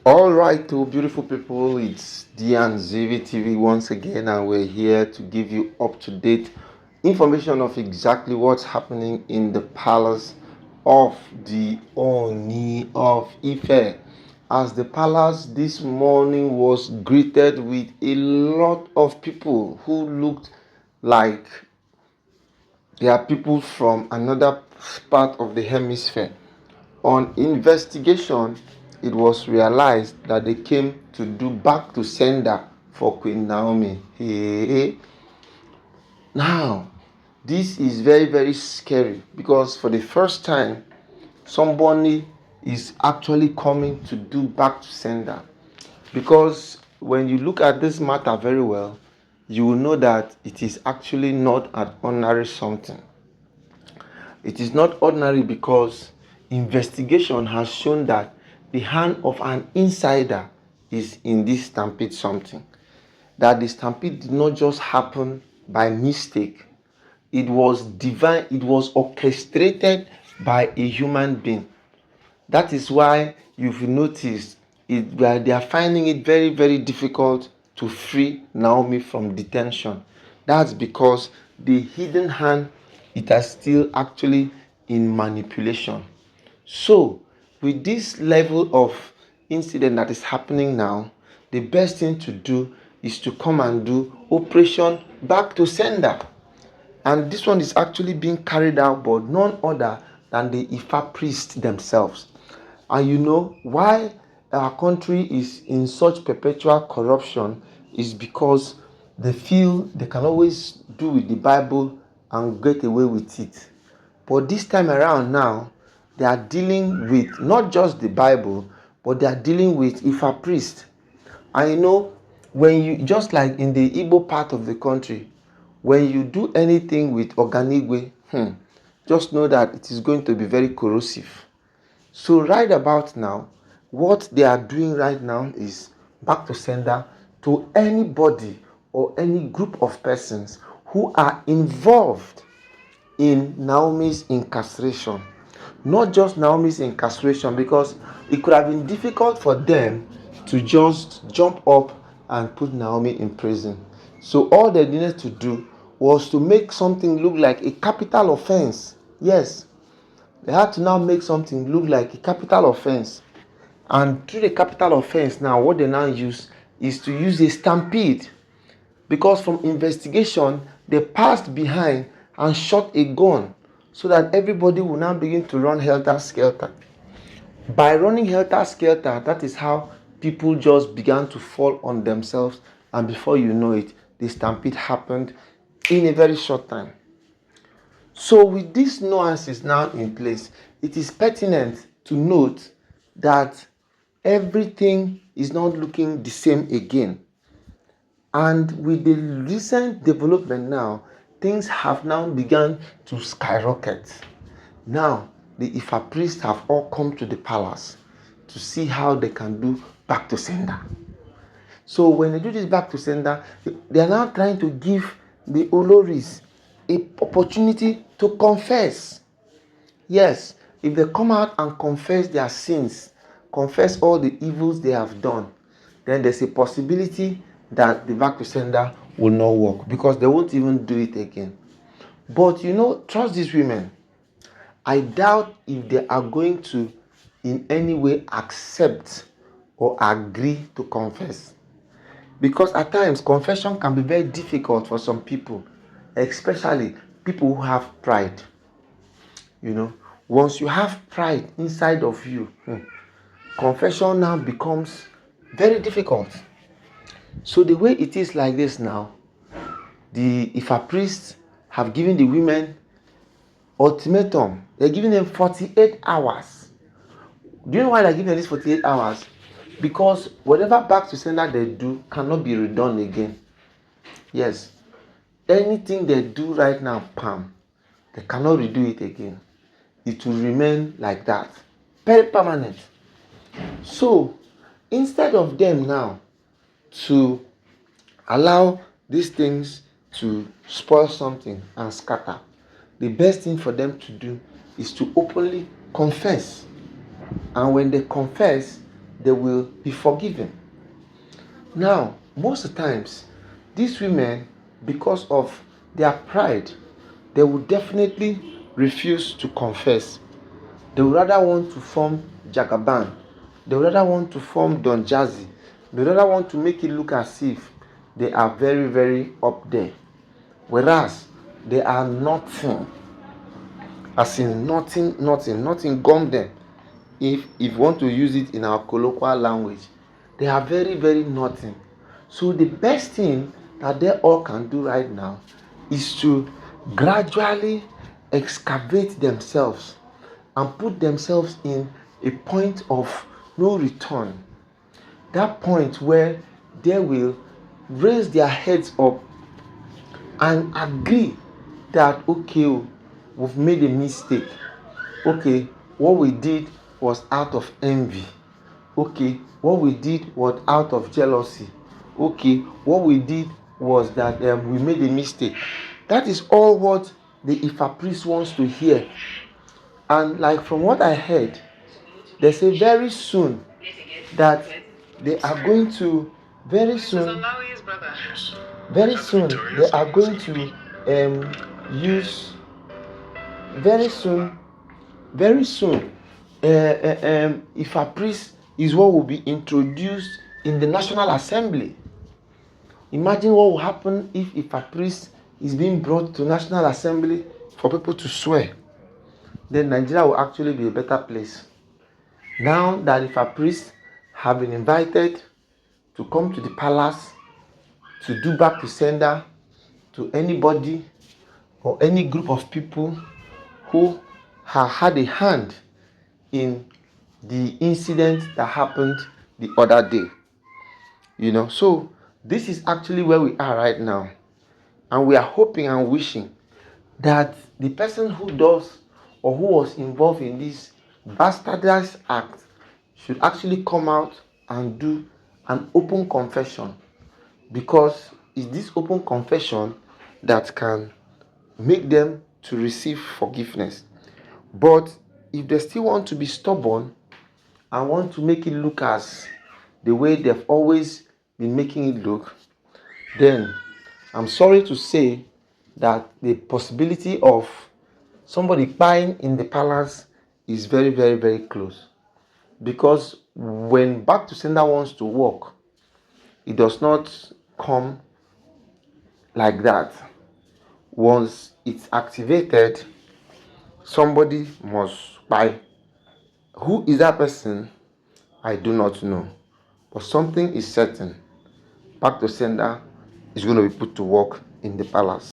All right, to beautiful people, it's Dian ZV TV once again, and we're here to give you up to date information of exactly what's happening in the palace of the Ooni of Ife. As the palace this morning was greeted with a lot of people who looked like they are people from another part of the hemisphere. On investigation, it was realized that they came to do back to sender for Queen Naomi. Hey. Now, this is very, very scary because for the first time, somebody is actually coming to do back to sender. Because when you look at this matter very well, you will know that it is actually not an ordinary something. It is not ordinary because investigation has shown that the hand of an insider is in this stampede something. That the stampede did not just happen by mistake. It was divine, it was orchestrated by a human being. That is why you've noticed they are finding it very, very difficult to free Naomi from detention. That's because the hidden hand, it is still actually in manipulation. So, with this level of incident that is happening now, the best thing to do is to come and do operation back to sender. And this one is actually being carried out by none other than the Ifa priests themselves. And you know why our country is in such perpetual corruption is because they feel they can always do with the Bible and get away with it. But this time around now, they are dealing with not just the Bible, but they are dealing with Ifa priests. And you know, when you, just like in the Igbo part of the country, when you do anything with Oganigwe, just know that it is going to be very corrosive. So right about now, what they are doing right now is back to sender to anybody or any group of persons who are involved in Naomi's incarceration. Not just Naomi's incarceration, because it could have been difficult for them to just jump up and put Naomi in prison. So all they needed to do was to make something look like a capital offense. Yes, they had to now make something look like a capital offense. And through the capital offense now, what they now use is to use a stampede. Because from investigation, they passed behind and shot a gun so that everybody will now begin to run helter-skelter. By running helter-skelter, that is how people just began to fall on themselves, and before you know it, the stampede happened in a very short time. So with these nuances now in place, it is pertinent to note that everything is not looking the same again. And with the recent development now, things have now begun to skyrocket. Now, the Ifa priests have all come to the palace to see how they can do back to sender. So when they do this back to sender, they are now trying to give the Oloris an opportunity to confess. Yes, if they come out and confess their sins, confess all the evils they have done, then there's a possibility that the back to sender will not work because they won't even do it again. But you know, trust these women. I doubt if they are going to in any way accept or agree to confess. Because at times confession can be very difficult for some people, especially people who have pride. You know, once you have pride inside of you, confession now becomes very difficult. So the way it is like this now, the Ifa priests have given the women ultimatum. They're giving them 48 hours. Do you know why they're giving them this 48 hours? Because whatever back to sender they do cannot be redone again. Yes. Anything they do right now, they cannot redo it again. It will remain like that. Very permanent. So, instead of them now to allow these things to spoil something and scatter, the best thing for them to do is to openly confess. And when they confess, they will be forgiven. Now, most of the times, these women, because of their pride, they will definitely refuse to confess. They would rather want to form Jagaban. They would rather want to form Don Jazzy. They would rather want to make it look as if they are very, very up there. Whereas they are nothing. As in nothing gum them. If you want to use it in our colloquial language, they are very, very nothing. So the best thing that they all can do right now is to gradually excavate themselves and put themselves in a point of no return. That point where they will raise their heads up and agree that, okay, we've made a mistake. Okay, what we did was out of envy. Okay, what we did was out of jealousy. Okay, what we did was that we made a mistake. That is all what the Ifa priest wants to hear. And like from what I heard, they say very soon that they are going to very soon they are going to use very soon if a priest is what will be introduced in the National Assembly. Imagine what will happen if a priest is being brought to National Assembly for people to swear. Then Nigeria will actually be a better place. Now that if a priest have been invited to come to the palace to do back to sender to anybody or any group of people who have had a hand in the incident that happened the other day. So this is actually where we are right now. And we are hoping and wishing that the person who does or who was involved in this bastardized act should actually come out and do an open confession, because it's this open confession that can make them to receive forgiveness. But if they still want to be stubborn and want to make it look as the way they've always been making it look, then I'm sorry to say that the possibility of somebody buying in the palace is very, very, very close. Because when back to sender wants to work, it does not come like that. Once it's activated, somebody must buy. Who is that person? I do not know. But something is certain. Back to sender is going to be put to work in the palace.